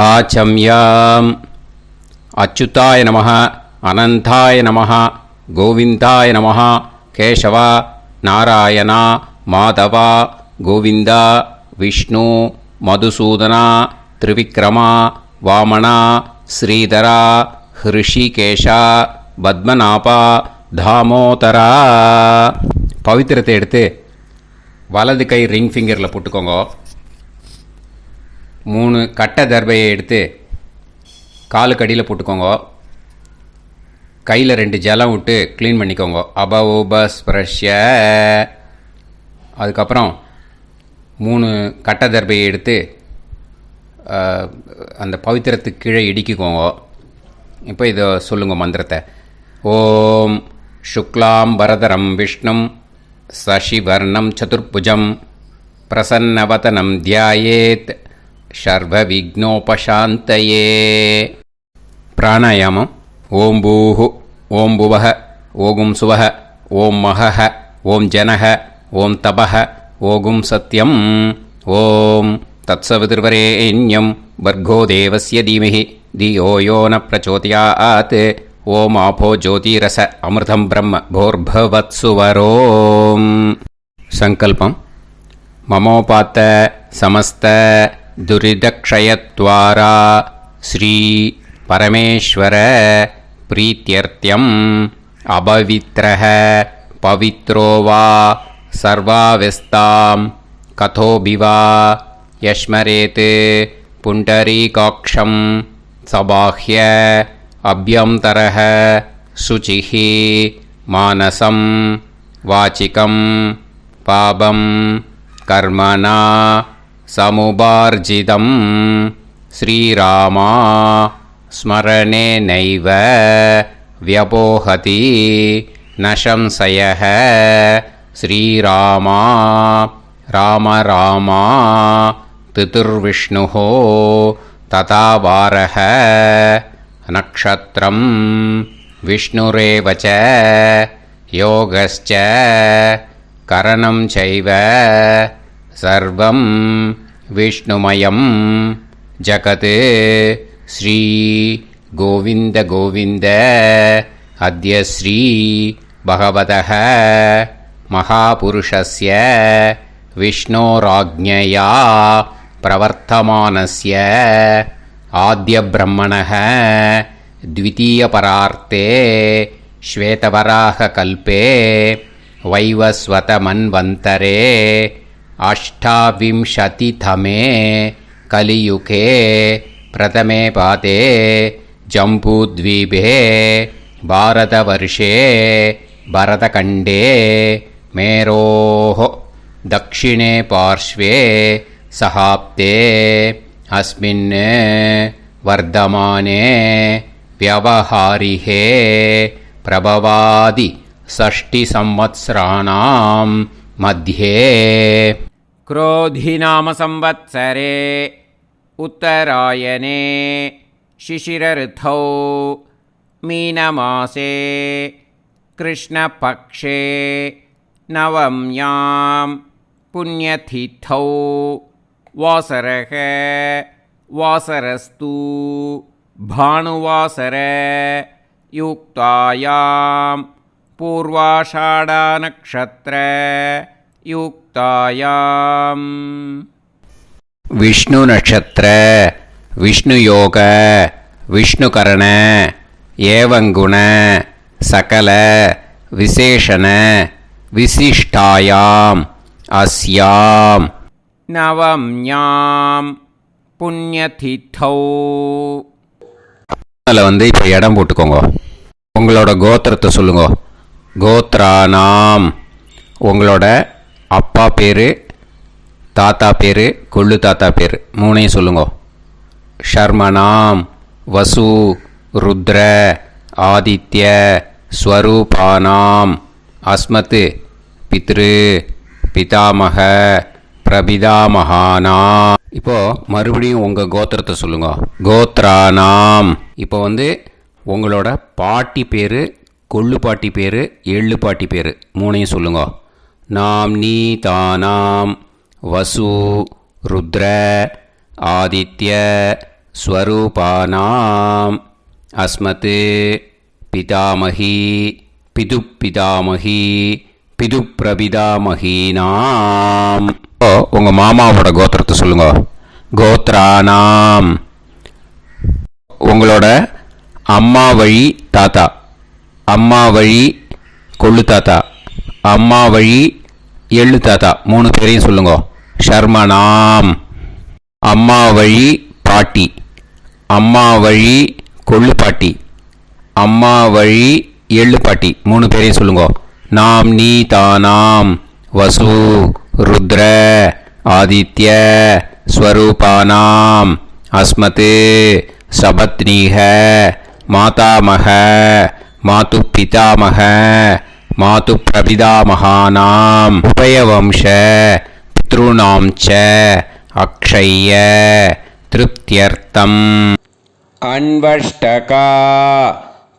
வாச்சம்யாம். அச்சுதாய நமः, அனந்தாய நமः, கோவிந்தாய நமः, கேசவா, நாராயணா, மாதவா, கோவிந்தா, விஷ்ணு, மதுசூதனா, திரிவிக்ரமா, வாமனா, ஸ்ரீதரா, ஹிருஷிகேஷா, பத்மநாபா, தாமோதரா. பவித்திரத்தை எடுத்து வலது கை ரிங் ஃபிங்கரில் போட்டுக்கோங்க. 3 கட்டை தர்பையை எடுத்து காலுக்கடியில் போட்டுக்கோங்க. கையில் 2 ஜலம் விட்டு க்ளீன் பண்ணிக்கோங்க. அபௌபஸ்பிரஷ்ய. அதுக்கப்புறம் 3 கட்டை தர்பையை எடுத்து அந்த பவித்திரத்துக்கு கீழே இடிக்கிக்கோங்க. இப்போ இதை சொல்லுங்க மந்திரத்தை. ஓம் சுக்லாம் வரதரம் விஷ்ணும் சசிவர்ணம் சதுர்புஜம் பிரசன்னவதனம் தியாயேத் சர்வ விக்னோபசாந்தயே. பிராணாயாமம். ஓம் பூஹு, ஓம் புவஹ, ஓகும் சுவஹ, ஓம் மஹஹ, ஓம் ஜனஹ, ஓம் தபஹ, ஓகும் சத்யம். ஓம் தத்சவிதுர்வரேண்யம் வர்கோ தேவஸ்ய தீமஹி தியோ யோ ந பிரச்சோதயாத். ஓம் ஆபோ ஜோதிரச அமிர்தம் பிரம்ம போர்பவத்சுவரோம். சங்கல்பம். மமோபாத்த சமஸ்த துரிதக்ஷயத்வாரா ஸ்ரீ பரமேஸ்வர பிரீத்யர்த்தியம் அபவித்ரஹ பவித்ரோ வா சர்வாவஸ்தாம் கதோபிவா யஸ்மரேத் புண்டரீகாக்ஷம் சபாஹ்ய அப்யந்தரஹ சுசிஹ மானசம் வாசிகம் பாபம் கர்மணா சமுபார்ஜிதம் ஸ்ரீராமா ஸ்மரணேனைவ வ்யபோஹதி ந சம்சயः. ஸ்ரீராமா ராம ராமா திதிர்விஷ்ணுः ததா வாரः. நக்ஷத்ரம் விஷ்ணுரேவ ச யோகஸ்ச கரணம் சைவ சர்வம் விஷ்ணுமயம் ஜகத். ஸ்ரீ கோவிந்த கோவிந்த அத்ய ஸ்ரீ பகவதः மகாபுருஷஸ்ய விஷ்ணோராஜ்ஞயா பிரவர்த்தமானஸ்ய ஆத்ய பிரம்மணः த்விதீயபரார்த்தே ஸ்வேதவராக கல்பே வைவஸ்வத மன்வந்தரே அஷ்டாவிம்சதிதமே கலியுகே பிரதமே பாதே ஜம்பூத்வீபே பாரதவர்ஷே பரதகண்டே மேரோः தக்ஷிணே பார்ஷ்வே சஹாப்தே அஸ்மின் வர்தமானே வியவஹாரிஹே பிரபவாதி ஷஷ்டி சம்வத்சராணாம் மத்யே. क्रोधिनाम संवत्सरे उत्तरायणे शिशिरऋतौ मीनमासे कृष्णपक्षे नवम्यां पुण्यतिथौ वासरः वासरस्तु भानुवासर युक्तायां पूर्वाषाढनक्षत्र युक्तायां. விஷ்ணு நட்சத்திர, விஷ்ணு யோக, விஷ்ணுகரண, ஏவங்குண, சகல விசேஷண விசிஷ்டாயாம் அஸ்யாம் நவம்யாம் புண்ணியதிதௌ. அதில் இப்போ இடம் போட்டுக்கோங்க. உங்களோட கோத்திரத்தை சொல்லுங்க. கோத்ரானாம். உங்களோட அப்பா பேர், தாத்தா பேர், கொள்ளு தாத்தா பேர் 3ஐயும் சொல்லுங்க. ஷர்மனாம் வசு ருத்ர ஆதித்ய ஸ்வரூபானாம் அஸ்மத் பித்ரு பிதாமக பிரபிதாமகானா. இப்போது மறுபடியும் உங்கள் கோத்திரத்தை சொல்லுங்க. கோத்ரானாம். இப்போ உங்களோட பாட்டி பேர், கொள்ளு பாட்டி பேர், எள்ளு பாட்டி பேர் 3ஐயும் சொல்லுங்க. நாம் நீ தானாம் வசு ருத்ர ஆதித்ய ஸ்வரூபானாம் அஸ்மத் பிதாமகி பிதுப்பிதாமகி பிதுப்பிரபிதாமகீனாம். உங்கள் மாமாவோட கோத்திரத்தை சொல்லுங்க. கோத்ரானாம் உங்களோட அம்மா வழி தாத்தா, அம்மா வழி கொள்ளு தாத்தா, அம்மா வழி எள்ளு தாத்தா, 3 பேரையும் சொல்லுங்க. ஷர்மனாம் அம்மா வழி பாட்டி, அம்மா வழி கொள்ளு பாட்டி, அம்மா வழி எள்ளு பாட்டி, 3 பேரையும் சொல்லுங்க. நாம் நீ தானாம் வசு ருத்ர ஆதித்ய ஸ்வரூபானாம் அஸ்மத் சபத்னீஹ மாதாமக மாது பிதாமக மாது பிரபிதாமகானாம் உபயவம்ச பித்ருணாம் ச அக்ஷய்ய திருப்தியர்த்தம். अन्वष्टका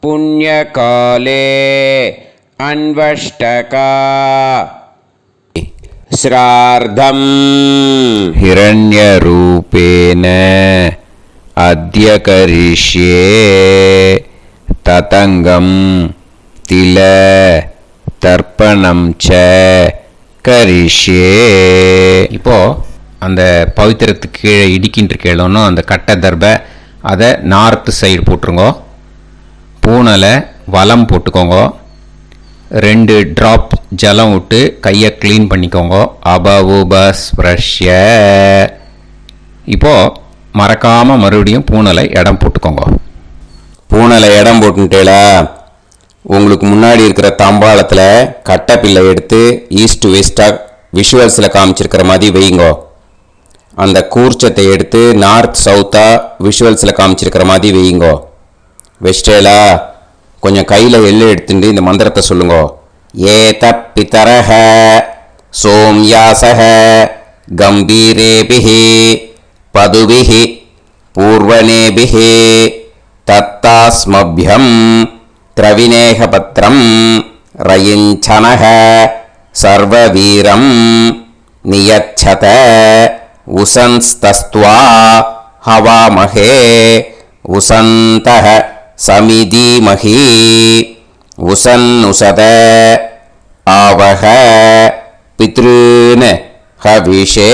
पुण्यकाले अन्वष्टका श्रार्धम् हिरण्यरूपेण अद्य करिष्ये ततङ्गं तिल தர்ப்பணம் ச கரிஷ்யே. இப்போ அந்த பவித்திரத்துக்கு கீழே இடிக்கின்ற கீழோன்னு அந்த கட்டை தர்பை அதை நார்த்து சைடு போட்டுருங்க. பூனலை வலம் போட்டுக்கோங்க. 2 ட்ராப் ஜலம் விட்டு கையை க்ளீன் பண்ணிக்கோங்க. அபவுபஸ்ப்ரஷ்ய. இப்போது மறக்காமல் மறுபடியும் பூனலை இடம் போட்டுக்கோங்க. பூனலை இடம் போட்டுட்டேலா, உங்களுக்கு முன்னாடி இருக்கிற தாம்பாளத்தில் கட்டைப்பில்லை எடுத்து ஈஸ்ட் வெஸ்டாக விஷுவல்ஸில் காமிச்சிருக்கிற மாதிரி வைங்கோ. அந்த கூர்ச்சத்தை எடுத்து நார்த் சவுத்தாக விஷுவல்ஸில் காமிச்சிருக்கிற மாதிரி வைங்கோ. வெஸ்டேலா கொஞ்சம் கையில் எள்ளு எடுத்துட்டு இந்த மந்திரத்தை சொல்லுங்கோ. ஏத பிதரஹ சோம்யாசஹ கம்பீரேபிஹி பதுபிஹி பூர்வனேபிஹி தத்தாஸ்மப்யம் திரவிநேகபத்ரம் ரயிஞ்சனஹ சர்வவீரம் நியச்சத உசன்ஸ்தஸ்த்வா ஹவாமஹே உசந்தஹ சமிதீமஹி உசன்னுசத ஆவஹ பித்ருன் ஹவிஷே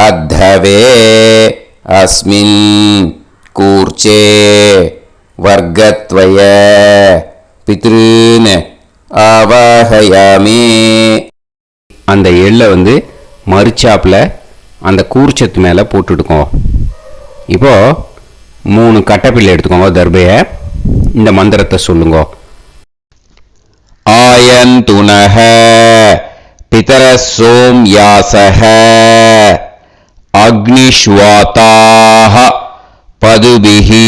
அத்தவே அஸ்மின் கூர்ச்சே வர்க்கத்வய பித்ருன் ஆவாஹயாமி. அந்த எள்ளை மறுச்சாப்பில் அந்த கூர்ச்சத்து மேலே போட்டுடுக்கோம். இப்போது 3 கட்டைப்பிள்ளை எடுத்துக்கோங்க. தர்பையை இந்த மந்திரத்தை சொல்லுங்க. ஆயந்துனஹ பிதர சோம்யாசஹ அக்னிஷ்வாதாஹ பதுபிஹி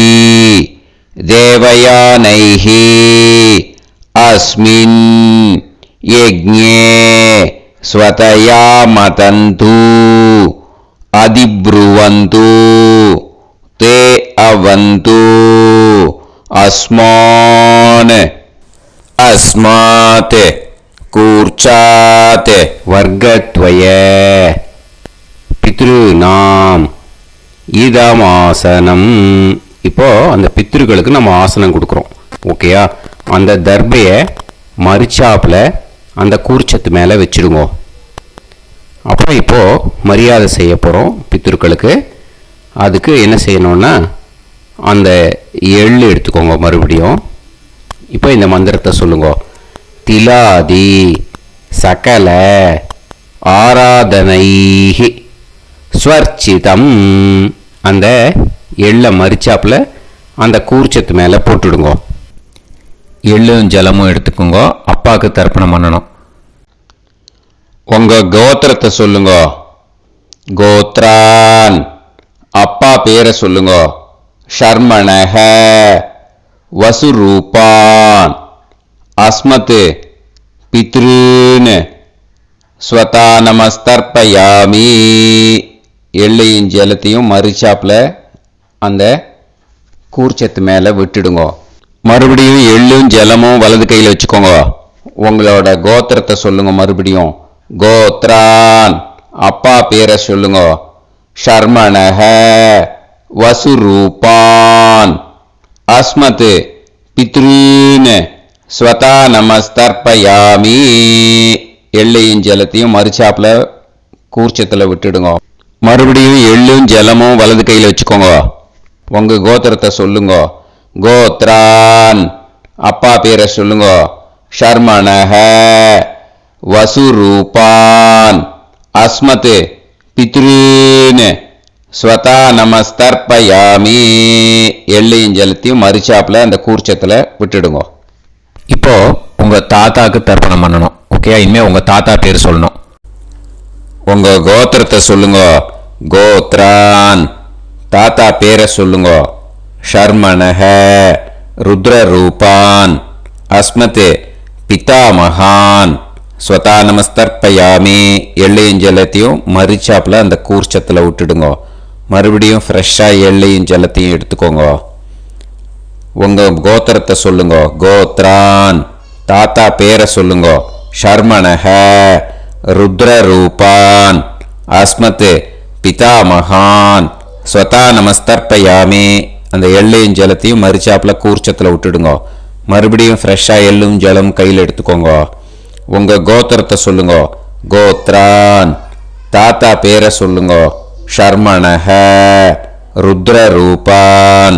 தேவயானைஹி அஸ்மின் யஜ்ஞே ஸ்வதயா மதந்து அதிப்ருவந்து தே அவது அஸ்மான் அஸ்மாத் கூர்ச்சாத் வர்க்கத்வய பித்ருநாம் இதமாசனம். இப்போ அந்த பித்ருக்களுக்கு நம்ம ஆசனம் கொடுக்குறோம். ஓகேயா? அந்த தர்பையை மறுச்சாப்பில் அந்த கூர்ச்சத்து மேலே வச்சுடுங்க. அப்புறம் இப்போது மரியாதை செய்ய போகிறோம் பித்ருக்களுக்கு. அதுக்கு என்ன செய்யணும்னா அந்த எள்ளு எடுத்துக்கோங்க. மறுபடியும் இப்போ இந்த மந்திரத்தை சொல்லுங்க. திலாதி சகல ஆராதனைஹி ஸ்வர்ச்சிதம். அந்த எள்ளை மரிச்சாப்பில் அந்த கூர்ச்சத்து மேலே போட்டுடுங்க. எள்ளும் ஜலமும் எடுத்துக்கோங்க. அப்பாவுக்கு தர்ப்பணம் பண்ணணும். உங்கள் கோத்திரத்தை சொல்லுங்க. கோத்ரான் அப்பா பேரை சொல்லுங்க. ஷர்மணஹ வசுரூபான் அஸ்மத் பித்ருன் ஸ்வதா நமஸ்தர்ப்பயாமி. எள்ளையும் ஜலத்தையும் மறுச்சாப்பில் அந்த கூர்ச்சத்து மேலே விட்டுடுங்க. மறுபடியும் எள்ளும் ஜலமும் வலது கையில் வச்சுக்கோங்க. உங்களோட கோத்திரத்தை சொல்லுங்க. மறுபடியும் கோத்ரான் அப்பா பேரை சொல்லுங்க. ஷர்மணஹ வசுரூபான் அஸ்மத் பித்ருன் ஸ்வதா நமஸ்தர்ப்பயாமி. எள்ளையும் ஜலத்தையும் மறுச்சாப்புல கூர்ச்சத்தில் விட்டுடுங்க. மறுபடியும் எள்ளும் ஜலமும் வலது கையில் வச்சுக்கோங்க. உங்க கோத்திரத்தை சொல்லுங்க. கோத்ரான் அப்பா பேரை சொல்லுங்க. ஷர்மணஹ வசுரூபான் அஸ்மத் பித்ருன் ஸ்வதா நமஸ்தர்ப்பயாமி. எள்ளையும் ஜலத்தையும் மறுச்சாப்புல அந்த கூர்ச்சத்தில் விட்டுடுங்க. இப்போ உங்க தாத்தாக்கு தர்ப்பணம் பண்ணணும். ஓகே, இனிமே உங்க தாத்தா பேர் சொல்லணும். உங்க கோத்திரத்தை சொல்லுங்க. கோத்ரான் தாத்தா பேரை சொல்லுங்க. ஷர்மணஹ ருத்ரரூபான் அஸ்மத் பிதாமகான் ஸ்வதா நமஸ்தர்ப்பயாமி. எள்ளையும் ஜலத்தையும் மறுச்சாப்புல அந்த கூர்ச்சத்தில் விட்டுடுங்க. மறுபடியும் ஃப்ரெஷ்ஷாக எள்ளையும் ஜலத்தையும் எடுத்துக்கோங்க. உங்க கோத்திரத்தை சொல்லுங்க. கோத்ரான் தாத்தா பேரை சொல்லுங்க. ஷர்மணஹ ருத்ரரூபான் அஸ்மத் பிதாமகான் ஸ்வதா நமஸ்தர்ப்பயாமி. அந்த எள்ளையும் ஜலத்தையும் மறுச்சாப்புல கூர்ச்சத்தில் விட்டுடுங்க. மறுபடியும் ஃப்ரெஷ்ஷாக எள்ளும் ஜலம் கையில் எடுத்துக்கோங்க. உங்க கோத்திரத்தை சொல்லுங்க. கோத்ரான் தாத்தா பேரை சொல்லுங்க. ஷர்மணஹ ருத்ரரூபான்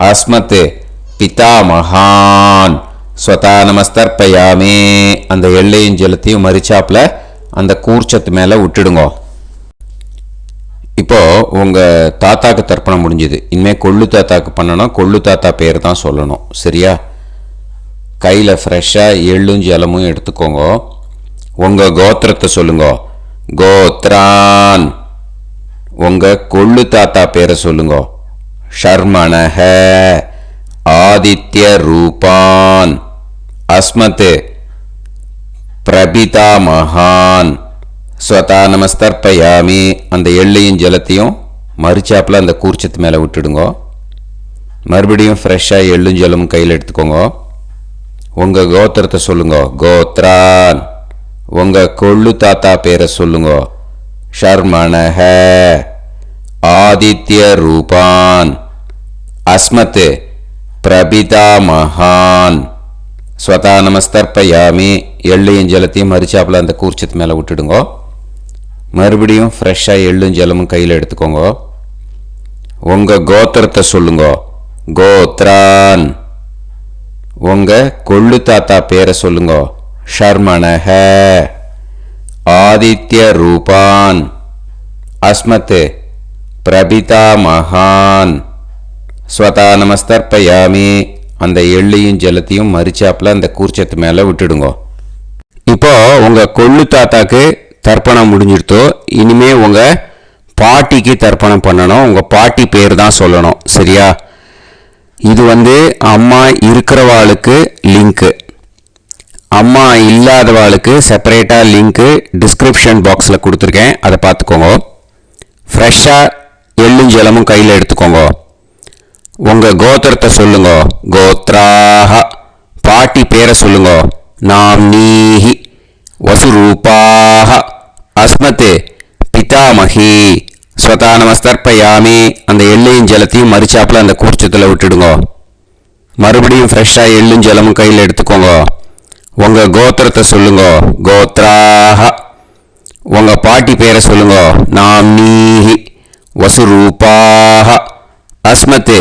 அஸ்மத் பிதாமகான் ஸ்வதா நமஸ்தர்ப்பயாமி. அந்த எள்ளையும் ஜலத்தையும் மறுச்சாப்புல அந்த கூர்ச்சத்து மேலே விட்டுடுங்க. இப்போ உங்க தாத்தாக்கு தர்ப்பணம் முடிஞ்சுது. இனிமேல் கொள்ளு தாத்தாக்கு பண்ணணும். கொள்ளு தாத்தா பேர் தான் சொல்லணும். சரியா? கையில் ஃப்ரெஷ்ஷாக எள்ளும் ஜலமும் எடுத்துக்கோங்க. உங்க கோத்திரத்தை சொல்லுங்க. கோத்ரான் உங்க கொள்ளு தாத்தா பேரை சொல்லுங்க. ஷர்மணஹ ஆதித்ய ரூபான் அஸ்மத் பிரபிதாமகான் ஸ்வதா நமஸ்தர்ப்பயாமி. அந்த எள்ளையும் ஜலத்தையும் மறுச்சாப்புல அந்த கூர்ச்சத்து மேலே விட்டுடுங்க. மறுபடியும் ஃப்ரெஷ்ஷாக எள்ளும் ஜலமும் கையில் எடுத்துக்கோங்க. உங்கள் கோத்திரத்தை சொல்லுங்க. கோத்ரான் உங்கள் கொள்ளு தாத்தா பேரை சொல்லுங்க. ஷர்மணஹ ஆதித்ய ரூபான் அஸ்மத் பிரபிதாமகான் ஸ்வதா நமஸ்தர்ப்பயாமி. எள்ளையும் ஜலத்தையும் மறுச்சாப்புல அந்த கூர்ச்சத்து மேலே விட்டுடுங்க. மறுபடியும் ஃப்ரெஷ்ஷாக எள்ளும் ஜலமும் கையில் எடுத்துக்கோங்க. உங்கள் கோத்திரத்தை சொல்லுங்க. கோத்ரான் உங்கள் கொள்ளு தாத்தா பேரை சொல்லுங்க. ஷர்மணஹ ஆதித்ய ரூபான் அஸ்மத் பிரபிதாமகான் ஸ்வதா நமஸ்தர்ப்பயாமி. அந்த எள்ளையும் ஜலத்தையும் மறுச்சாப்புல அந்த கூர்ச்சத்து மேலே விட்டுடுங்க. இப்போ உங்கள் கொள்ளு தாத்தாக்கு தர்ப்பணம் முடிஞ்சிருத்தோ. இனிமே உங்கள் பாட்டிக்கு தர்ப்பணம் பண்ணணும். உங்கள் பாட்டி பேர் தான் சொல்லணும். சரியா? இது அம்மா இருக்கிறவாளுக்கு லிங்க்கு, அம்மா இல்லாதவாளுக்கு செப்பரேட்டாக லிங்க்கு டிஸ்கிரிப்ஷன் பாக்ஸில் கொடுத்துருக்கேன். அதை பார்த்துக்கோங்க. ஃப்ரெஷ்ஷாக எள்ளும் ஜலமும் கையில் எடுத்துக்கோங்க. உங்கள் கோத்திரத்தை சொல்லுங்க. கோத்ராஹ பாட்டி பேரை சொல்லுங்க. நாம்னீஹி வசுரூபாஹ அஸ்மத் பிதாமகி ஸ்வதா நமஸ்தர்ப்பயாமி. அந்த எள்ளையும் ஜலத்தையும் மறுச்சாப்புல அந்த கூர்ச்சத்தில் விட்டுடுங்க. மறுபடியும் ஃப்ரெஷ்ஷாக எள்ளும் ஜலமும் கையில் எடுத்துக்கோங்க. உங்கள் கோத்திரத்தை சொல்லுங்க. கோத்ராஹ உங்கள் பாட்டி பேரை சொல்லுங்க. நாம்னீஹி வசுரூபாஹ அஸ்மத்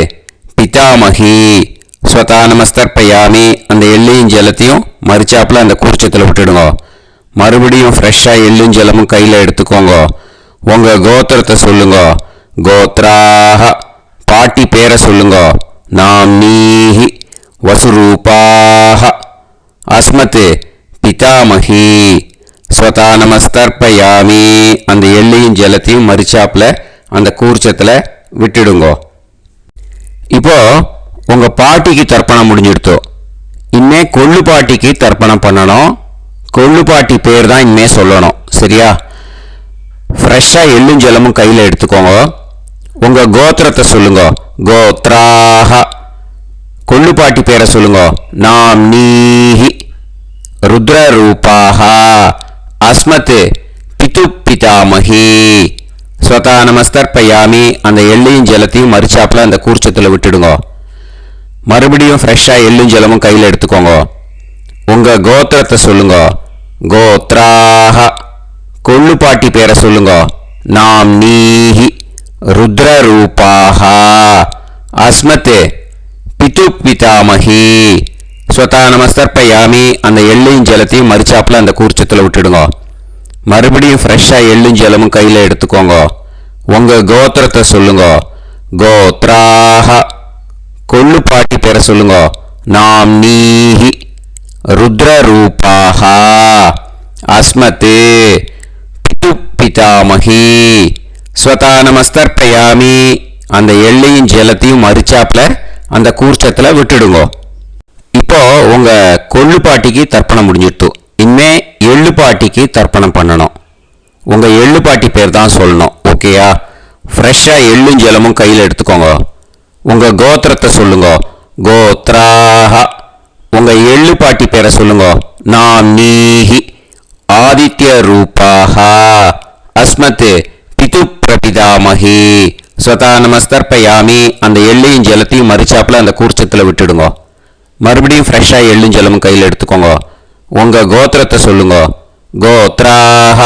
பிதாமகி ஸ்வதா நமஸ்தர்ப்பயாமி. அந்த எள்ளையும் ஜலத்தையும் மறுச்சாப்புல அந்த கூர்ச்சத்தில் விட்டுடுங்க. மறுபடியும் ஃப்ரெஷ்ஷாக எள்ளும் ஜலமும் கையில் எடுத்துக்கோங்க. உங்கள் கோத்திரத்தை சொல்லுங்க. கோத்ராஹ பாட்டி பேரை சொல்லுங்க. நாம்னீஹி வசுரூபாஹ அஸ்மத் பிதாமகி ஸ்வதா நமஸ்தர்ப்பயாமி. அந்த எள்ளையும் ஜலத்தையும் மறுச்சாப்புல அந்த கூர்ச்சத்தில் விட்டுடுங்க. இப்போ உங்கள் பாட்டிக்கு தர்ப்பணம் முடிஞ்சிடுத்தோ. இனிமே கொள்ளு பாட்டிக்கு தர்ப்பணம் பண்ணணும். கொள்ளு பாட்டி பேர் தான் இனிமே சொல்லணும். சரியா? ஃப்ரெஷ்ஷாக எள்ளும் ஜலமும் கையில் எடுத்துக்கோங்க. உங்கள் கோத்திரத்தை சொல்லுங்க. கோத்ராஹ கொள்ளு பாட்டி பேரை சொல்லுங்க. நாம்னீஹி ருத்ரரூபாஹ அஸ்மத் பிதாமகி ஸ்வதா நமஸ்தர்ப்பயாமி அந்த எள்ளையும் ஜலத்தையும் மறிச்சாப்புல அந்த கூர்ச்சத்தில் விட்டுடுங்க. மறுபடியும் ஃப்ரெஷ்ஷாக எள்ளும் ஜலமும் கையில் எடுத்துக்கோங்க. உங்கள் கோத்திரத்தை சொல்லுங்க. கோத்ராஹ. கொள்ளுப்பாட்டி பேரை சொல்லுங்க. நாம் நீஹி ருத்ரரூபாஹ அஸ்மத் பிது பிதாமஹி. ஸ்வதா நமஸ்தர்ப்பயாமி அந்த எள்ளையும் ஜலத்தையும் மறிச்சாப்புல அந்த கூர்ச்சத்தில் விட்டுடுங்க. மறுபடியும் ஃப்ரெஷ்ஷாக எள்ளும் ஜலமும் கையில் எடுத்துக்கோங்க. உங்கள் கோத்திரத்தை சொல்லுங்க. கோத்ராஹ. கொள்ளுப்பாட்டி பேரை சொல்லுங்க. நாம் நீஹி ருத்ரரூபாஹ அஸ்மத் பிது பிதாமஹி. ஸ்வதா நமஸ்தர்ப்பயாமி அந்த எள்ளையும் ஜலத்தையும் மறிச்சாப்புல அந்த கூர்ச்சத்தில் விட்டுடுங்க. இப்போ உங்கள் கொள்ளுப்பாட்டிக்கு தர்ப்பணம் முடிஞ்சிடுத்து. இனிமே எள்ளுப்பாட்டிக்கு தர்ப்பணம் பண்ணணும். உங்கள் எள்ளுப்பாட்டி பேர் தான் சொல்லணும். ஓகேயா? ஃப்ரெஷ்ஷாக எள்ளும் ஜலமும் கையில் எடுத்துக்கோங்க. உங்கள் கோத்திரத்தை சொல்லுங்க. கோத்ராஹ. உங்கள் எள்ளுப்பாட்டி பேரை சொல்லுங்க. நாம் நீஹி ஆதித்ய ரூபாஹ அஸ்மத் பிது பிரபிதாமஹி. ஸ்வதா நமஸ்தர்ப்பயாமி அந்த எள்ளையும் ஜலத்தையும் மறிச்சாப்புல அந்த கூர்ச்சத்தில் விட்டுடுங்க. மறுபடியும் ஃப்ரெஷ்ஷாக எள்ளும் ஜலமும் கையில் எடுத்துக்கோங்க. உங்கள் கோத்திரத்தை சொல்லுங்க. கோத்ராஹ.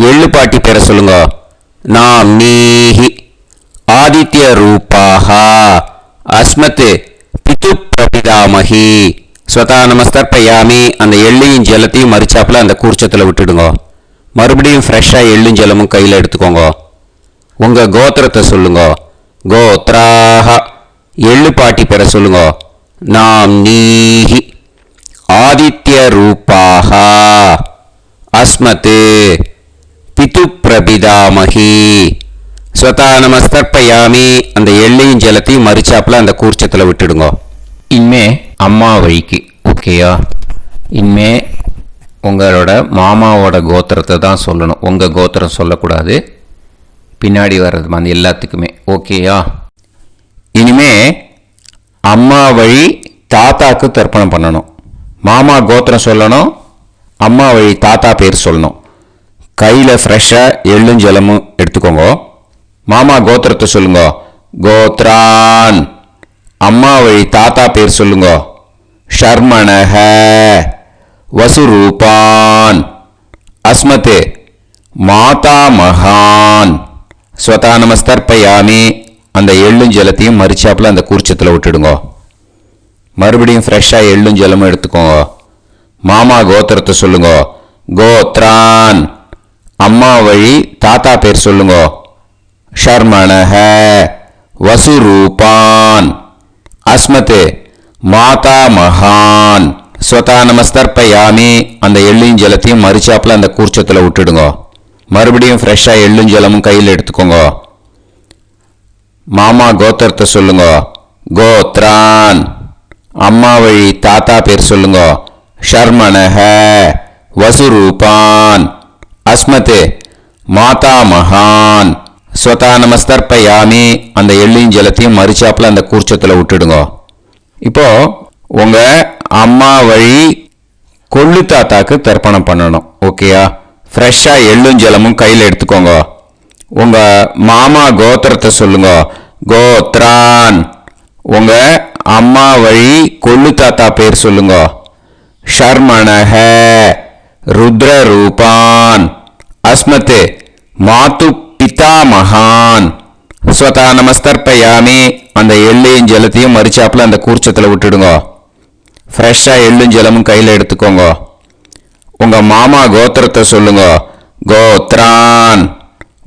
எள்ளுப்பாட்டி பேரை சொல்லுங்க. நாம் நீஹி ஆதித்ய ரூபாஹ அஸ்மத் பிது பிரபிதாமஹி. ஸ்வதா நமஸ்தர்ப்பயாமி அந்த எள்ளையும் ஜலத்தையும் மறிச்சாப்புல அந்த கூர்ச்சத்தில் விட்டுடுங்க. மறுபடியும் ஃப்ரெஷ்ஷாக எள்ளும் ஜலமும் கையில் எடுத்துக்கோங்க. உங்கள் கோத்திரத்தை சொல்லுங்க. கோத்ராஹ. எள்ளுப்பாட்டி பேரை சொல்லுங்க. நாம் நீஹி ஆதித்ய ரூபாஹ அஸ்மத் பிது பிரபிதாமஹி. ஸ்வதா நமஸ்தர்ப்பயாமி அந்த எள்ளையும் ஜலத்தையும் மறிச்சாப்புல அந்த கூர்ச்சத்தில் விட்டுடுங்க. இனிமே அம்மா வழிக்கு. ஓகேயா? இனிமே உங்களோட மாமாவோட கோத்திரத்தை தான் சொல்லணும். உங்கள் கோத்திரம் சொல்லக்கூடாது. பின்னாடி வர்றது வந்து எல்லாத்துக்குமே. ஓகேயா? இனிமே அம்மா வழி தாத்தாக்கு தர்ப்பணம் பண்ணணும். மாமா கோத்திரம் சொல்லணும். அம்மா வழி தாத்தா பேர் சொல்லணும். கையில் ஃப்ரெஷ்ஷாக எள்ளும் ஜலமும் எடுத்துக்கோங்க. மாமா கோத்திரத்தை சொல்லுங்க. கோத்ரான். அம்மா வழி தாத்தா பேர் சொல்லுங்க. ஷர்மணஹ வசுரூபான் அஸ்மத் மாதா மகான். ஸ்வதா நமஸ்தர்ப்பயாமி அந்த எள்ளும் ஜலத்தையும் மறிச்சாப்புல அந்த கூர்ச்சத்தில் விட்டுடுங்க. மறுபடியும் ஃப்ரெஷ்ஷாக எள்ளும் ஜலமும் எடுத்துக்கோங்க. மாமா கோத்திரத்தை சொல்லுங்க. கோத்ரான். அம்மா வழி தாத்தா பேர் சொல்லுங்க. ஷர்மணஹ வசுரூபான் அஸ்மத் மாதா மகான். ஸ்வதா நமஸ்தர்ப்பயாமி அந்த எள்ளும் ஜலத்தையும் மறிச்சாப்புல அந்த கூர்ச்சத்தில் விட்டுடுங்க. மறுபடியும் ஃப்ரெஷ்ஷாக எள்ளும் ஜலமும் கையில் எடுத்துக்கோங்க. மாமா கோத்திரத்தை சொல்லுங்க. கோத்ரான். அம்மா வழி தாத்தா பேர் சொல்லுங்க. ஷர்மணஹ வசுரூபான் அஸ்மத் மாதா மகான். ஸ்வதா நமஸ்தர்ப்பயாமி அந்த எள்ளையும் ஜலத்தையும் மறிச்சாப்புல அந்த கூர்ச்சத்தில் விட்டுடுங்க. இப்போ உங்கள் அம்மா வழி கொள்ளு தாத்தாக்கு தர்ப்பணம் பண்ணணும். ஓகேயா? ஃப்ரெஷ்ஷாக எள்ளும் ஜலமும் கையில் எடுத்துக்கோங்க. உங்கள் மாமா கோத்திரத்தை சொல்லுங்க. கோத்ரான். உங்கள் அம்மா வழி கொள்ளு தாத்தா பேர் சொல்லுங்க. ஷர்மணஹ ருத்ரரூபான் அஸ்மத் மாது பிதா மகான். ஸ்வதா நமஸ்தர்ப்பயாமி அந்த எள்ளையும் ஜலத்தையும் மறிச்சாப்புல அந்த கூர்ச்சத்தில் விட்டுடுங்க. ஃப்ரெஷ்ஷாக எள்ளும் ஜலமும் கையில் எடுத்துக்கோங்க. உங்கள் மாமா கோத்திரத்தை சொல்லுங்க. கோத்ரான்.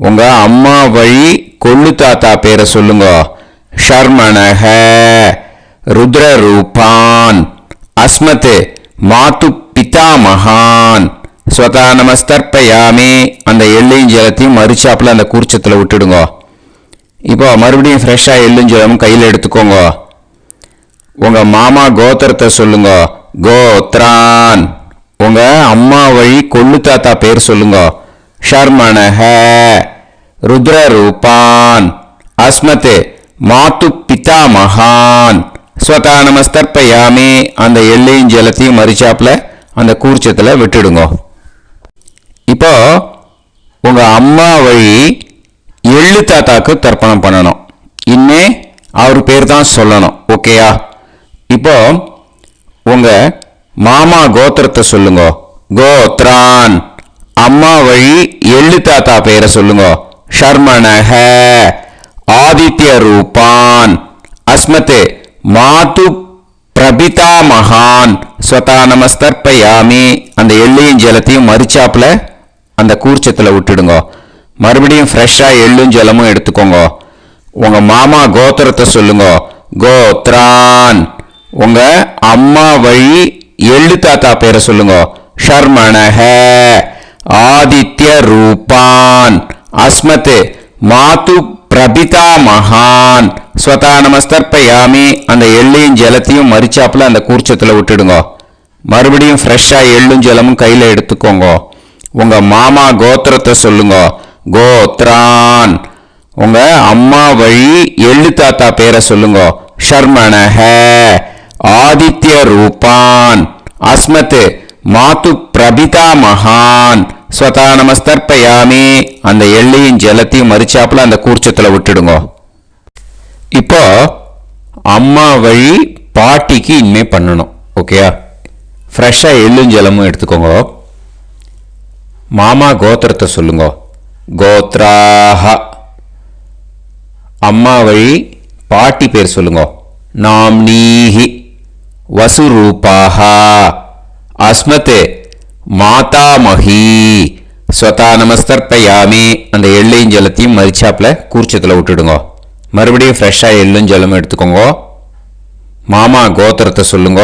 உங்கள் அம்மா வழி கொள்ளு தாத்தா பேரை சொல்லுங்க. ஷர்மணஹ ருத்ரரூபான் அஸ்மத் மாது பிதா மகான். ஸ்வதா நமஸ்தர்ப்பயாமி அந்த எள்ளையும் ஜலத்தையும் மறிச்சாப்புல அந்த கூர்ச்சத்தில் விட்டுடுங்க. இப்போ மறுபடியும் ஃப்ரெஷ்ஷாக எள்ளும் ஜலமும் கையில் எடுத்துக்கோங்க. உங்கள் மாமா கோத்திரத்தை சொல்லுங்க. கோத்ரான். உங்கள் அம்மா வழி கொள்ளு தாத்தா பேர் சொல்லுங்க. ஷர்மணஹ ருத்ரரூபான் அஸ்மத் மாது பிதா மகான். ஸ்வதா நமஸ்தர்ப்பயாமி அந்த எள்ளையும் ஜலத்தையும் மறிச்சாப்புல அந்த கூர்ச்சத்தில் விட்டுடுங்க. இப்போ உங்கள் அம்மா வழி எள்ளு தாத்தாக்கு தர்ப்பணம் பண்ணணும். இனிமே அவர் பேர் தான் சொல்லணும். ஓகேயா? இப்போ உங்க மாமா கோத்திரத்தை சொல்லுங்க. கோத்ரான். அம்மா வழி எள்ளு தாத்தா பேரை சொல்லுங்க. ஷர்மணஹ ஆதித்ய ரூபான் அஸ்மத் மாது பிரபிதா மகான் ஸ்வதா நமஸ்தர்ப்பயாமி. அந்த எள்ளையும் ஜலத்தையும் மறிச்சாப்புல அந்த கூர்ச்சத்தில் விட்டுடுங்க. மறுபடியும் ஃப்ரெஷ்ஷாக எள்ளும் ஜலமும் எடுத்துக்கோங்க. உங்க மாமா கோத்திரத்தை சொல்லுங்க. கோத்ரான். உங்க அம்மா வழி எள்ளு தாத்தா பேரை சொல்லுங்க. ஷர்மணஹ ஆதித்ய ரூபான் அஸ்மத் மாது பிரபிதா மகான் ஸ்வதா நமஸ்தர்ப்பயாமி. அந்த எள்ளையும் ஜலத்தையும் மறிச்சாப்புல அந்த கூர்ச்சத்தில் விட்டுடுங்க. மறுபடியும் ஃப்ரெஷ்ஷாக எள்ளும் ஜலமும் கையில் எடுத்துக்கோங்க. உங்க மாமா கோத்திரத்தை சொல்லுங்க. கோத்ரான். உங்க அம்மா வழி எள்ளு தாத்தா பேரை சொல்லுங்க. ஷர்மணஹ ஆதித்ய ரூபான் அஸ்மத் மாது பிரபிதா மகான் ஸ்வதா நமஸ்தர்ப்பயாமி. அந்த எள்ளையும் ஜலத்தையும் மறிச்சாப்புல அந்த கூர்ச்சத்தில் விட்டுடுங்க. இப்போ அம்மா வழி பாட்டிக்கு இனிமே பண்ணணும். ஓகேயா? ஃப்ரெஷ்ஷாக எள்ளும் ஜலமும் எடுத்துக்கோங்க. மாமா கோத்திரத்தை சொல்லுங்க. கோத்ராஹ. அம்மா வழி பாட்டி பேர் சொல்லுங்க. நாம்னீஹி வசுரூபாஹ அஸ்மத் மாதாமஹி ஸ்வதா நமஸ்தர்ப்பயாமி. அந்த எள்ளையும் ஜலத்தையும் மறிச்சாப்புல கூர்ச்சத்தில் விட்டுடுங்க. மறுபடியும் ஃப்ரெஷ்ஷாக எள்ளும் ஜலமும் எடுத்துக்கோங்க. மாமா கோத்திரத்தை சொல்லுங்க.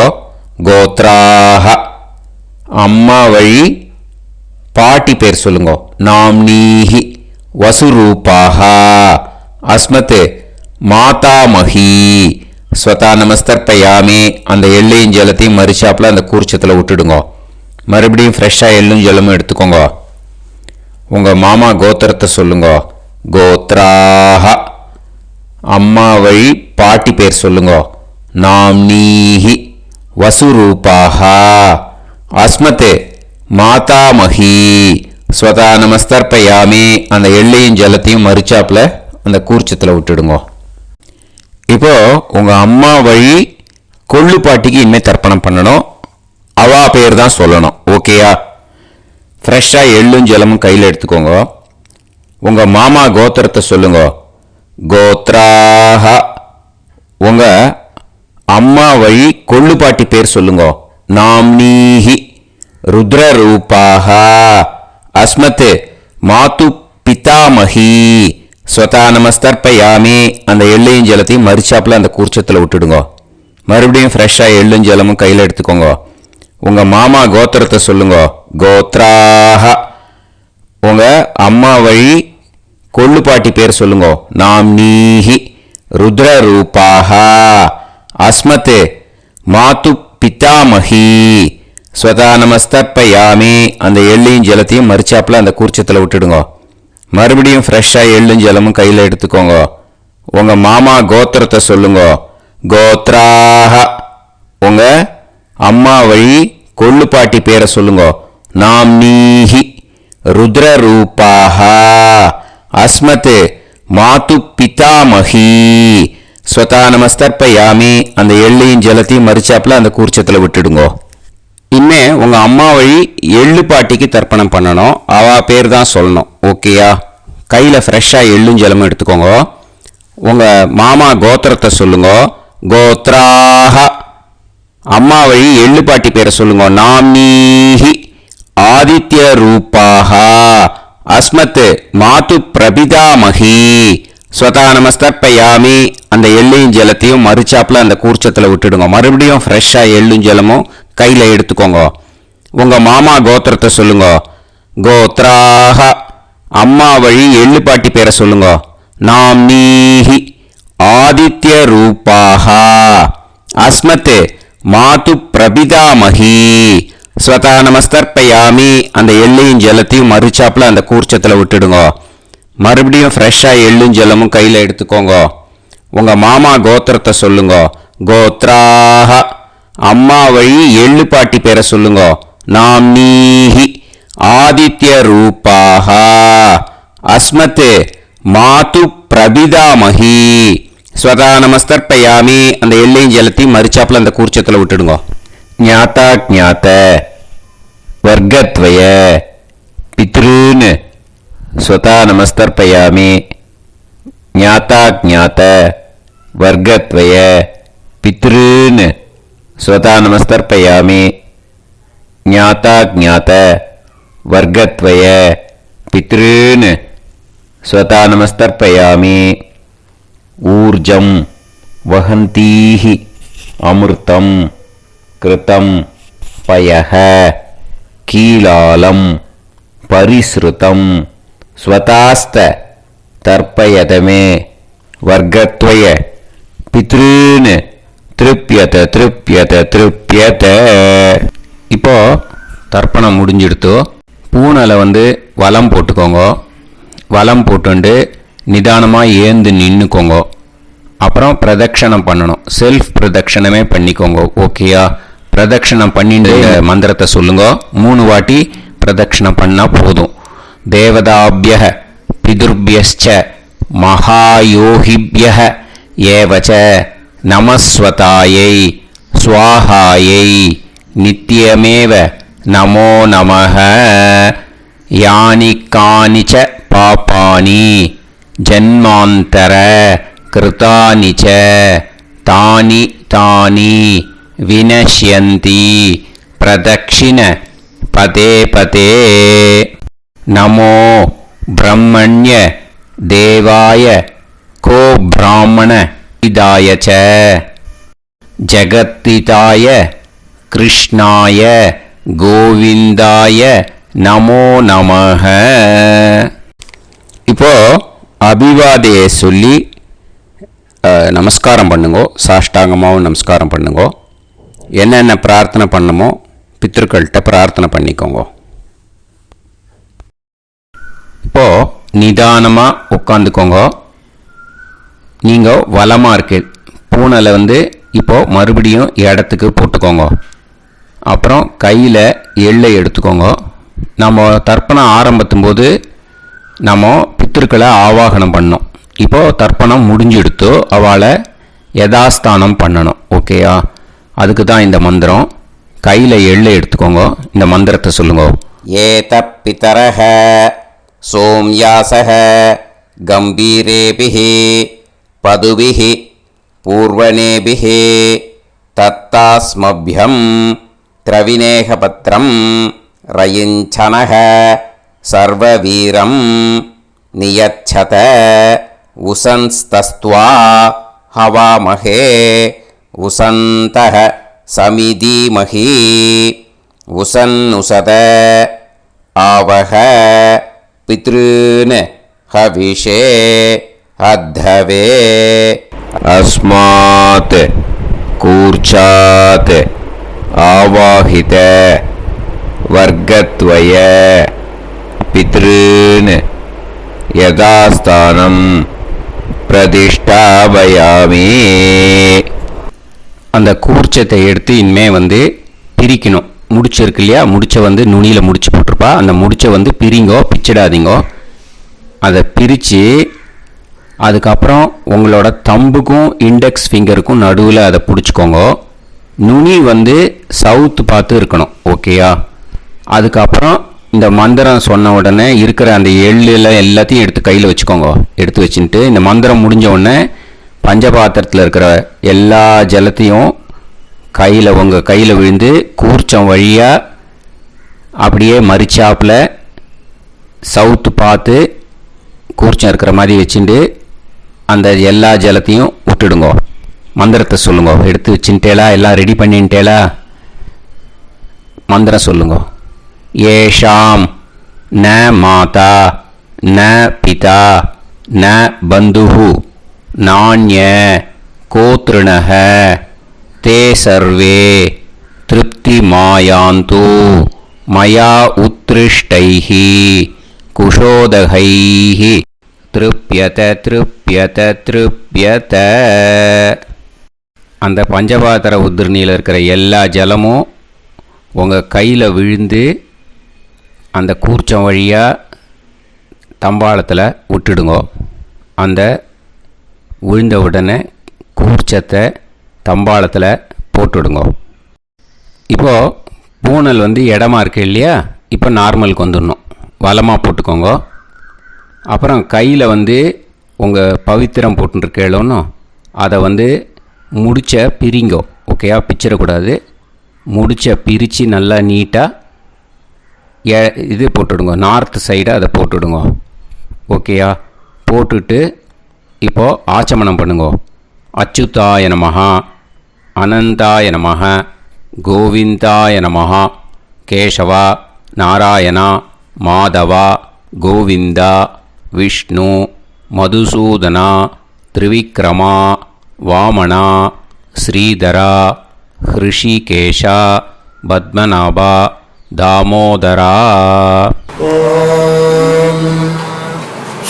கோத்ராஹ. அம்மா வழி பாட்டி பேர் சொல்லுங்க. நாம்னீஹி வசுரூபாஹ அஸ்மத் மாதாமஹி ஸ்வதா நமஸ்தர்ப்பயாமி. அந்த எள்ளையும் ஜலத்தையும் மறிச்சாப்புல அந்த கூர்ச்சத்தில் விட்டுடுங்க. மறுபடியும் ஃப்ரெஷ்ஷாக எள்ளும் ஜலமும் எடுத்துக்கோங்க. உங்கள் மாமா கோத்திரத்தை சொல்லுங்க. கோத்ராஹ. அம்மா வழி பாட்டி பேர் சொல்லுங்க. நாம்னீஹி வசுரூபாஹ அஸ்மத் மாதாமஹி ஸ்வதா நமஸ்தர்ப்பயாமி. அந்த எள்ளையும் ஜலத்தையும் மறிச்சாப்புல அந்த கூர்ச்சத்தில் விட்டுடுங்க. இப்போ உங்க அம்மா வழி கொள்ளு பாட்டிக்கு இனிமேல் தர்ப்பணம் பண்ணணும். அவா பேர் தான் சொல்லணும். ஓகேயா? ஃப்ரெஷ்ஷாக எள்ளும் ஜலமும் கையில் எடுத்துக்கோங்க. உங்க மாமா கோத்திரத்தை சொல்லுங்க. கோத்ராஹ. உங்க அம்மா வழி கொள்ளு பாட்டி பேர் சொல்லுங்க. நாம்னீஹி ருத்ரரூபாஹ அஸ்மத் மாது பிதாமஹி ஸ்வதா நமஸ்தர்ப்பயாமி. அந்த எள்ளையும் ஜலத்தையும் மறிச்சாப்புல அந்த கூர்ச்சத்தில் விட்டுடுங்க. மறுபடியும் ஃப்ரெஷ்ஷாக எள்ளும் ஜலமும் கையில் எடுத்துக்கோங்க. உங்க மாமா கோத்திரத்தை சொல்லுங்க. கோத்ராஹ. உங்க அம்மா வழி கொள்ளு பாட்டி பேர் சொல்லுங்க. நாம்னீஹி ருத்ரரூபாஹ அஸ்மத் மாது பிதாமஹி ஸ்வதா நமஸ்தர்ப்பயாமி. அந்த எள்ளையும் ஜலத்தையும் மறிச்சாப்புல அந்த கூர்ச்சத்தில் விட்டுடுங்க. மறுபடியும் ஃப்ரெஷ்ஷாக எள்ளும் ஜலமும் கையில் எடுத்துக்கோங்க. உங்க மாமா கோத்திரத்தை சொல்லுங்க. கோத்ராஹ. உங்க அம்மா வழி கொள்ளு பாட்டி பேரை சொல்லுங்க. நாம்னீஹி ருத்ரரூபாஹ அஸ்மத் மாது பிதாமஹி ஸ்வதா நமஸ்தர்ப்பயாமி. அந்த எள்ளையும் ஜலத்தையும் மறிச்சாப்புல அந்த கூர்ச்சத்தில் விட்டுடுங்க. இனிமே உங்க அம்மா வழி எள்ளு பாட்டிக்கு தர்ப்பணம் பண்ணணும். அவா பேர் தான் சொல்லணும். ஓகேயா? கையில் ஃப்ரெஷ்ஷாக எள்ளும் ஜலமும் எடுத்துக்கோங்க. உங்க மாமா கோத்திரத்தை சொல்லுங்க. கோத்ராஹ. அம்மா வழி எள்ளு பாட்டி பேரை சொல்லுங்க. நாம்னீஹி ஆதித்ய ரூபாஹ அஸ்மத் மாது பிரபிதாமஹி ஸ்வதா நமஸ்தர்ப்பயாமி. அந்த எள்ளையும் ஜலத்தையும் மறிச்சாப்புல அந்த கூர்ச்சத்தில் விட்டுடுங்க. மறுபடியும் ஃப்ரெஷ்ஷாக எள்ளும் ஜலமும் கையில் எடுத்துக்கோங்க. உங்க மாமா கோத்திரத்தை சொல்லுங்க. கோத்ராஹ. அம்மா வழி எள்ளு பாட்டி பேரை சொல்லுங்க. நாம்னீஹி ஆதித்ய ரூபாஹ அஸ்மத் மாது பிரபிதாமஹி ஸ்வதா நமஸ்தர்ப்பயாமி. அந்த எள்ளையும் ஜலத்தையும் மறிச்சாப்புல அந்த கூர்ச்சத்தில் விட்டுடுங்க. மறுபடியும் ஃப்ரெஷ்ஷாக எள்ளும் ஜலமும் கையில் எடுத்துக்கோங்க. உங்க மாமா கோத்திரத்தை சொல்லுங்க. கோத்ராஹ. அம்மா வழி எள்ளு பாட்டி பேரை சொல்லுங்க. நாம்னீஹி ஆதித்ய ரூபாஹ அஸ்மத் மாது பிரபிதாமகி ஸ்வதா நமஸ்தர்ப்பயாமி. அந்த எல்லையும் ஜலத்தையும் மறிச்சாப்புல அந்த கூர்ச்சத்தில் விட்டுடுங்க. ஞாத்தா ஜாத்த வர்க்கத்வய பித்ருன்னு ஸ்வதா நமஸ்தர்ப்பயாமி. ஞாத்தா ஜாத்த வர்க்கத்வய பித்ருன்னு ஸ்வதா நமஸ்தர்ப்பயாமி. ஞாத்தா ஜாத்த வர்க்கத்வய பித்ருன்னு ஸ்வதா நமஸ்தர்ப்பயாமி. ஊர்ஜம் வஹந்தீஹி அமிர்தம் கிருதம் பயஹ கீலாலம் பரிஸ்ருதம் ஸ்வதாஸ்த தர்ப்பயதமே வர்க்கத்வய பித்ருன்னு திருப்யத திருப்யத திருப்யத. இப்போ தர்ப்பணம் முடிஞ்சிடுத்தோ. பூனலை வலம் போட்டுக்கோங்க. வலம் போட்டுண்டு நிதானமாக ஏந்து நின்றுக்கோங்க. அப்புறம் பிரதட்சணம் பண்ணணும். செல்ஃப் பிரதட்சணமே பண்ணிக்கோங்க. ஓகேயா? பிரதட்சணம் பண்ணிட்டு மந்திரத்தை சொல்லுங்க. 3 வாட்டி பிரதட்சணம் பண்ணால் போதும். தேவதாபிய பிதுர்பியச்ச மகாயோகிபிய ஏவச்ச நமஸ்வதாயை ஸ்வாஹாயை நித்யமேவ நமோ நமஹ. யானி கானிச்ச பாபானி ஜன்மாந்தர கிருதானிச்ச தானி தானி வினஷ்யந்தி பிரதக்ஷிண பதே பதே. நமோ பிரம்மண்ய தேவாய கோ பிராமண இதாய ச ஜகத்திதாய கிருஷ்ணாய கோவிந்தாய நமோ நமஹ. இப்போ அபிவாதையை சொல்லி நமஸ்காரம் பண்ணுங்கோ. சாஷ்டாங்கமாகவும் நமஸ்காரம் பண்ணுங்கோ. என்னென்ன பிரார்த்தனை பண்ணமோ பித்ருக்கள்கிட்ட பிரார்த்தனை பண்ணிக்கோங்க. இப்போ நிதானமாக உட்காந்துக்கோங்க. நீங்கள் வலமாக இருக்கு பூனலை இப்போ மறுபடியும் இடத்துக்கு போட்டுக்கோங்க. அப்புறம் கையில் எள்ளை எடுத்துக்கோங்க. நம்ம தர்ப்பணம் ஆரம்பித்தும் போது நம்ம பித்திருக்களை ஆவாகனம் பண்ணோம். இப்போது தர்ப்பணம் முடிஞ்செடுத்து அவளை யதாஸ்தானம் பண்ணணும். ஓகேயா? அதுக்கு தான் இந்த மந்திரம். கையில் எள்ளை எடுத்துக்கோங்க. இந்த மந்திரத்தை சொல்லுங்க. ஏத பிதரஹ சோம்யாசஹ கம்பீரேபிஹி பதுபிஹி பூர்வணேபிஹி தத்தாஸ்மப்யம் திரவிநேகபத்ரம் ரயிஞ்சனஹ சர்வவீரம் நியச்சத உசன்ஸ்தஸ்த்வா ஹவாமஹே உசந்தஹ சமிதீமஹி உசன்னுசத ஆவஹ பித்ருன் ஹவிஷே அத்தவே. அஸ்மாத் கூர்ச்சாத் ஆவாஹித வர்க்கத்வய பித்ருன் யதாஸ்தானம் பிரதிஷ்டாபயாமி. அந்த கூர்ச்சத்தை எடுத்து இனிமே பிரிக்கணும். முடிச்சு இருக்கு இல்லையா? முடிச்சை நுனியில் முடிச்சு போட்டிருப்பா. அந்த முடிச்சை பிரிங்கோ, பிச்சிடாதீங்கோ. அதை பிரித்து அதுக்கப்புறம் உங்களோட தம்புக்கும் இண்டெக்ஸ் ஃபிங்கருக்கும் நடுவில் அதை பிடிச்சிக்கோங்க. நுனி சவுத்து பார்த்து இருக்கணும். ஓகேயா? அதுக்கப்புறம் இந்த மந்திரம் சொன்ன உடனே இருக்கிற அந்த எள்ளில் எல்லாத்தையும் எடுத்து கையில் வச்சுக்கோங்க. எடுத்து வச்சுட்டு இந்த மந்திரம் முடிஞ்ச உடனே பஞ்சபாத்திரத்தில் இருக்கிற எல்லா ஜலத்தையும் உங்கள் கையில் விழுந்து கூர்ச்சம் வழியாக அப்படியே மறிச்சாப்பில் சவுத்து பார்த்து கூர்ச்சம் இருக்கிற மாதிரி வச்சுட்டு அந்த எல்லா ஜலத்தையும் விட்டுடுங்க. மந்திரத்தை சொல்லுங்க. எடுத்து வச்சுட்டேலா? எல்லாம் ரெடி பண்ணிட்டேலா? மந்திரம் சொல்லுங்க. ஏஷாம் ந மாதா ந பிதா ந பந்துஹு நாண்ய கோத்ருணஹ தே சர்வே திருப்தி மாயாந்து மயா உத்ருஷ்டைஹி குஷோதகைஹி திருப்யத திருப்யத திருப்யத. அந்த பஞ்சபாத்திர உதிர்ணியில் இருக்கிற எல்லா ஜலமும் உங்கள் கையில் விழுந்து அந்த கூர்ச்சம் வழியாக தம்பாளத்தில் விட்டுடுங்க. அந்த விழுந்த உடனே கூர்ச்சத்தை தம்பாளத்தில் போட்டுவிடுங்க. இப்போது பூனல் இடமா இருக்கு இல்லையா, இப்போ நார்மலுக்கு வந்துடணும். வலமாக போட்டுக்கோங்க. அப்புறம் கையில் உங்கள் பவித்திரம் போட்டுருக்கேளோன்னு அதை முடிச்ச பிரிங்கோ. ஓகேயா, பிச்சிடக்கூடாது. முடிச்ச பிரித்து நல்லா நீட்டாக இது போட்டுவிடுங்க. நார்த் சைடை அதை போட்டுவிடுங்க. ஓகேயா, போட்டுட்டு இப்போது ஆச்சமனம் பண்ணுங்க. அச்சுதாய நமஹ, அனந்தாய நமஹ, கோவிந்தாய நமஹ, கேசவா, நாராயணா, மாதவா, கோவிந்தா, விஷ்ணு, மதுசூதனா, திரிவிக்ரமா, வாமனா, ஸ்ரீதரா, ஹிருஷிகேஷா, பத்மநாபா, தாமோதரா. ஓம்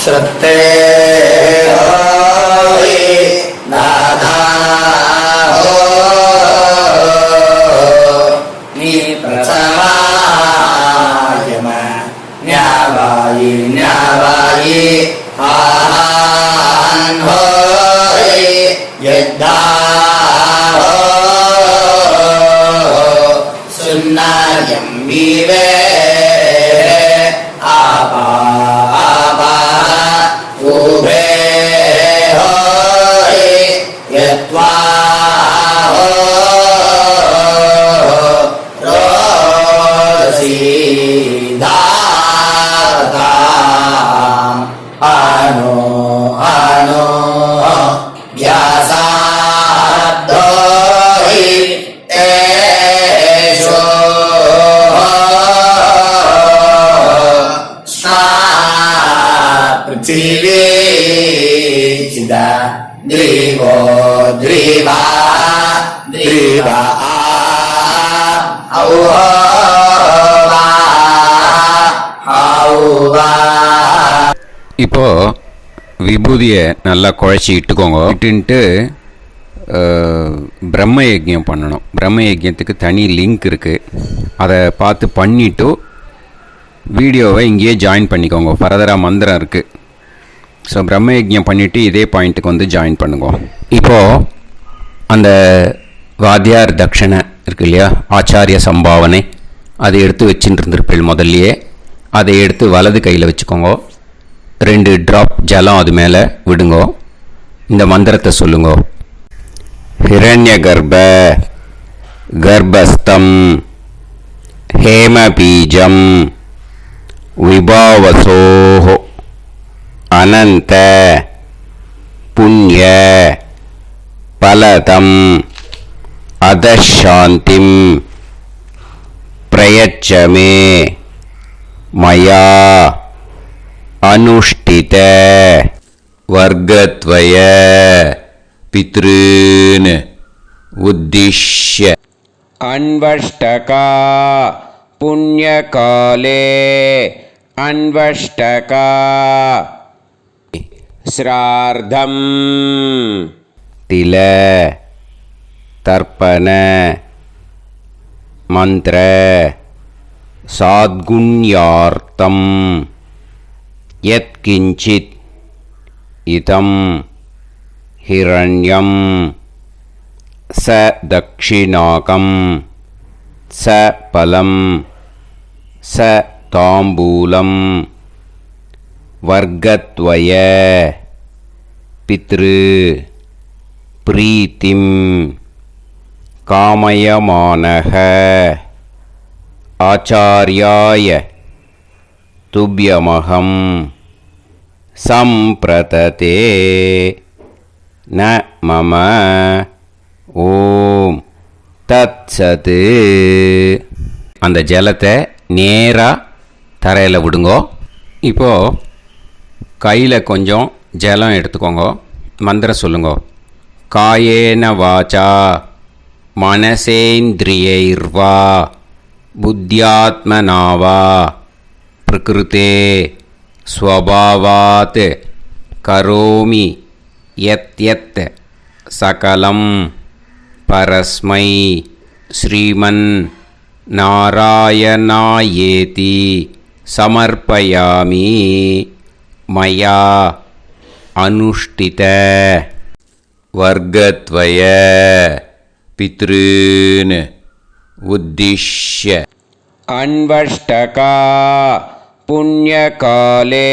ஸ்ரத்தே நாதா நீ பிரசமாயம ஞாவாயி ஞாவாயி ஆஹான் ஹோய் யத்தா சுன்னாயம் வீவே ஆபா ஆபா உபே ஹோய் யத்வா ரோசி தாதாம் அனோ அனோ வியாசாதோஹி தேஷோ पृथिवी चिदा द्रिवो द्रिवा द्रिवा இப்போது விபூதியை நல்லா குழச்சி இட்டுக்கோங்க. இட்டுன்ட்டு பிரம்ம யஜ்யம் பண்ணணும். பிரம்ம யஜ்யத்துக்கு தனி லிங்க் இருக்குது. அதை பார்த்து பண்ணிவிட்டு வீடியோவை இங்கேயே ஜாயின் பண்ணிக்கோங்க. ஃபர்தராக மந்திரம் இருக்குது. ஸோ பிரம்ம யஜ்யம் பண்ணிவிட்டு இதே பாயிண்ட்டுக்கு ஜாயின் பண்ணுங்க. இப்போது அந்த வாத்தியார் தட்சணை இருக்கு இல்லையா, ஆச்சாரிய சம்பாவனை, அதை எடுத்து வச்சுட்டு இருந்திருப்பேன் முதல்லையே. அதை எடுத்து வலது கையில் வச்சுக்கோங்க. 2 ட்ராப் ஜலம் அது மேலே விடுங்க. இந்த மந்திரத்தை சொல்லுங்க. ஹிரண்ய கர்ப்ப கர்ப்பஸ்தம் ஹேமபீஜம் விபாவசோஹ அனந்த புண்ணிய பலதம் அதசாந்திம் பிரயச்சமே மயா அனுஷ்டித வர்க்கத்வய பித்ருன் உத்திஷ்ய அன்வஷ்டகா புண்ணியகாலே அன்வஷ்டகா ஸ்ரார்த்தம் தில தர்ப்பண மந்திர சாத்குண்யார்த்தம் யத்கிஞ்சித் இதம் ஹிரண்யம் ச தக்ஷிணாகம் ச பலம் ச தாம்பூலம் வர்க்கத்வய பித்ரு பிரீத்திம் காமயமானஹ ஆச்சார்யாய துப்யமகம் சம்பிரததே ந மம ஓம் தத்சத். அந்த ஜலத்தை நேராக தரையில் விடுங்கோ. இப்போது கையில் கொஞ்சம் ஜலம் எடுத்துக்கோங்க. மந்திரம் சொல்லுங்க. காயேன வாச்சா மனசேந்திரியைர்வா புத்தியாத்மனாவா பிரகிருதே ஸ்வபாவாத் கரோமி யத் யத் சகலம் பரஸ்மை ஸ்ரீமன் நாராயணாயேதி சமர்ப்பயாமி மயா அனுஷ்டித வர்க்கத்வய பித்ருன் உத்திஷ்ய अन्वष्टका पुण्यकाले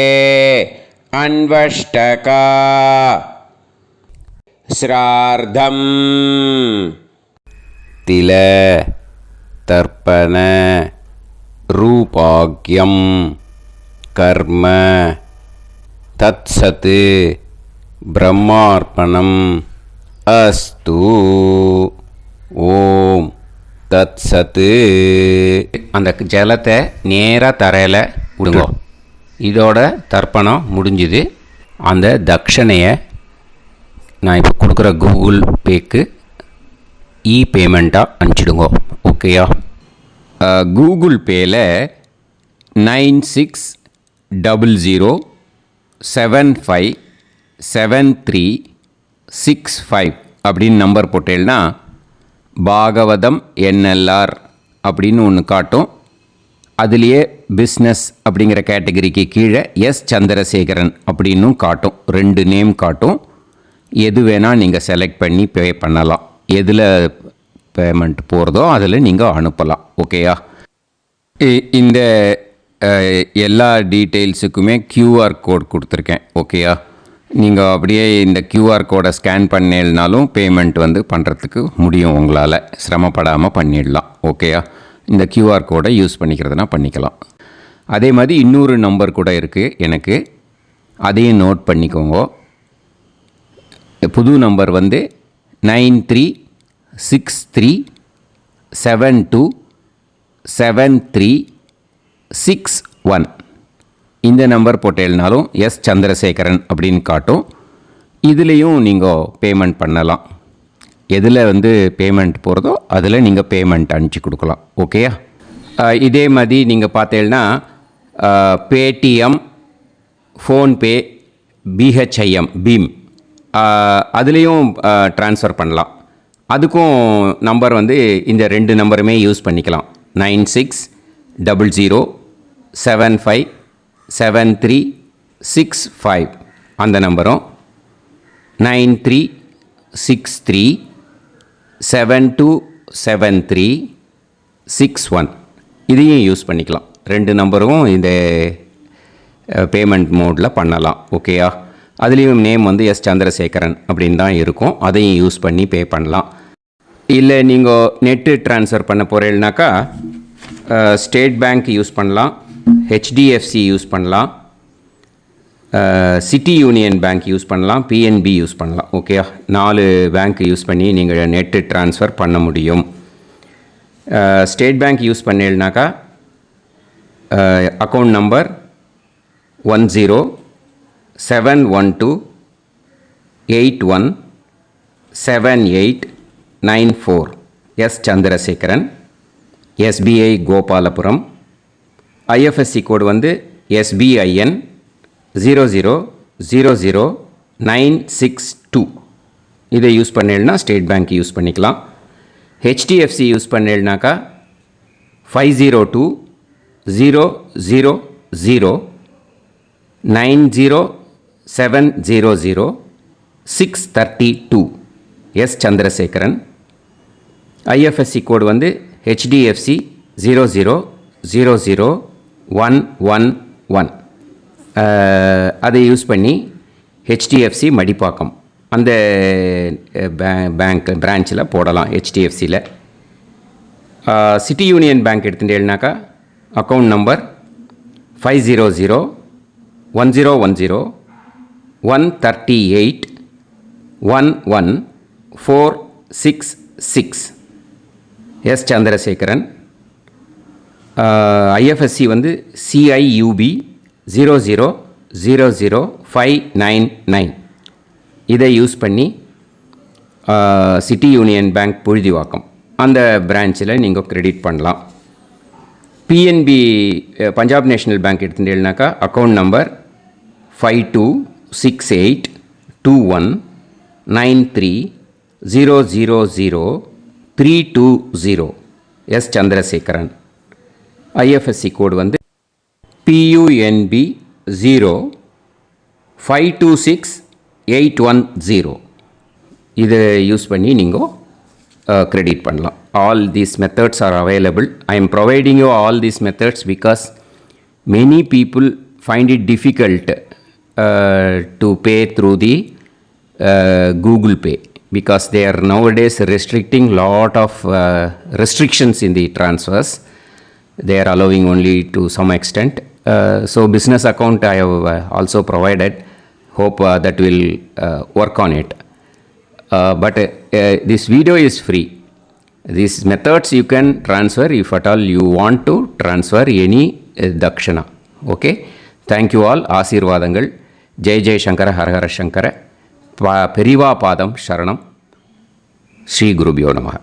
अन्वष्टका श्रार्धम् தில தர்ப்பண ரூபாக்யம் கர்ம தத்சத் பிரம்மார்ப்பணம் அஸ்து ஓம் தத்சத். அந்த ஜலத்தை நேராக தரையில் விடுங்க. இதோட தர்ப்பணம் முடிஞ்சுது. அந்த தட்சணையை நான் இப்போ கொடுக்குற கூகுள் பேக்கு பேமெண்ட்டாக அனுப்பிச்சிடுங்க. ஓகேயா? கூகுள் பேயில் 9600757365 அப்படின்னு நம்பர் போட்டேன்னா பாகவதம் NLR அப்படின்னு ஒன்று காட்டும். அதுலேயே பிஸ்னஸ் அப்படிங்கிற கேட்டகரிக்கு கீழே எஸ் சந்திரசேகரன் அப்படின்னும் காட்டும். 2 நேம் காட்டும். எது வேணால் நீங்கள் செலக்ட் பண்ணி பே பண்ணலாம். எதில் பேமெண்ட் போகிறதோ அதில் நீங்கள் அனுப்பலாம். ஓகேயா? இந்த எல்லா டீட்டெயில்ஸுக்குமே QR கோட் கொடுத்துருக்கேன். ஓகேயா? நீங்கள் அப்படியே இந்த QR கோடை ஸ்கேன் பண்ணேல்னாலும் பேமெண்ட் பண்ணுறதுக்கு முடியும். உங்களால் சிரமப்படாமல் பண்ணிடலாம். ஓகேயா? இந்த QR கோடை யூஸ் பண்ணிக்கிறதுனா பண்ணிக்கலாம். அதே மாதிரி இன்னொரு நம்பர் கூட இருக்குது எனக்கு. அதையும் நோட் பண்ணிக்கோங்க. புது நம்பர் 9363727361. இந்த நம்பர் போட்டேல்னாலும் எஸ் சந்திரசேகரன் அப்படின்னு காட்டும். இதுலேயும் நீங்கள் பேமெண்ட் பண்ணலாம். எதில் பேமெண்ட் போகிறதோ அதில் நீங்கள் பேமெண்ட் அனுப்பிச்சி கொடுக்கலாம். ஓகேயா? இதே மாதிரி நீங்கள் பார்த்தேன்னா பேடிஎம், ஃபோன்பே, BHIM பீம் அதுலேயும் ட்ரான்ஸ்ஃபர் பண்ணலாம். அதுக்கும் நம்பர் இந்த 2 நம்பருமே யூஸ் பண்ணிக்கலாம். 9600757365 அந்த நம்பரும் 9363727361 இதையும் யூஸ் பண்ணிக்கலாம். 2 நம்பரும் இந்த பேமெண்ட் மோடில் பண்ணலாம். ஓகேயா? அதுலேயும் நேம் எஸ் சந்திரசேகரன் அப்படின்னு தான் இருக்கும். அதையும் யூஸ் பண்ணி பே பண்ணலாம். இல்லை நீங்கள் நெட்டு ட்ரான்ஸ்ஃபர் பண்ண போகிறீங்கனாக்கா ஸ்டேட் பேங்க் யூஸ் பண்ணலாம், HDFC யூஸ் பண்ணலாம், சிட்டி யூனியன் பேங்க் யூஸ் பண்ணலாம், PNB யூஸ் பண்ணலாம். ஓகேயா? 4 பேங்க் யூஸ் பண்ணி நீங்கள் நெட்டு ட்ரான்ஸ்ஃபர் பண்ண முடியும். ஸ்டேட் பேங்க் யூஸ் பண்ணீங்கனாக்கா account number 10712817894 S Chandrasekaran, SBI Gopalapuram. IFSC code SBIN 0000962. இதை யூஸ் பண்ணேன்னா ஸ்டேட் பேங்க் யூஸ் பண்ணிக்கலாம். HDFC யூஸ் பண்ணேன்னாக்கா 50200090700632 S Chandrasekaran. IFSC code HDFC 0000111. அதை யூஸ் பண்ணி HDFC மடிப்பாக்கம் அந்த பேங்க் பிரான்ச்சில் போடலாம். HDFCயில் சிட்டி யூனியன் பேங்க் எடுத்துட்டேன்னாக்கா account number 500101381146 S Chandrasekaran. IFSC CIUB 0000599. இதை யூஸ் பண்ணி சிட்டி யூனியன் பேங்க் புழுதிவாக்கம் அந்த பிரான்ச்சில் நீங்கள் கிரெடிட் பண்ணலாம். PNB பஞ்சாப் நேஷ்னல் பேங்க் எடுத்துட்டேன்னாக்கா account number 52682193000320 S Chandrasekaran. IFSC code PUNB 0526 810 இதை யூஸ் பண்ணி நீங்கள் கிரெடிட் பண்ணலாம். All these methods are available. I am providing you all these methods because many people find it difficult to pay through the Google Pay because they are nowadays restricting lot of restrictions in the transfers. They are allowing only to some extent. So business account I have also provided. Hope that will work on it. But this video is free. These methods you can transfer if at all you want to transfer any dakshana. Okay. Thank you all. Aasirvadangal. Jai Jai Shankara Har Har Shankara. Periva பாதம் சரணம். ஸ்ரீ குருபியோ நமஹ.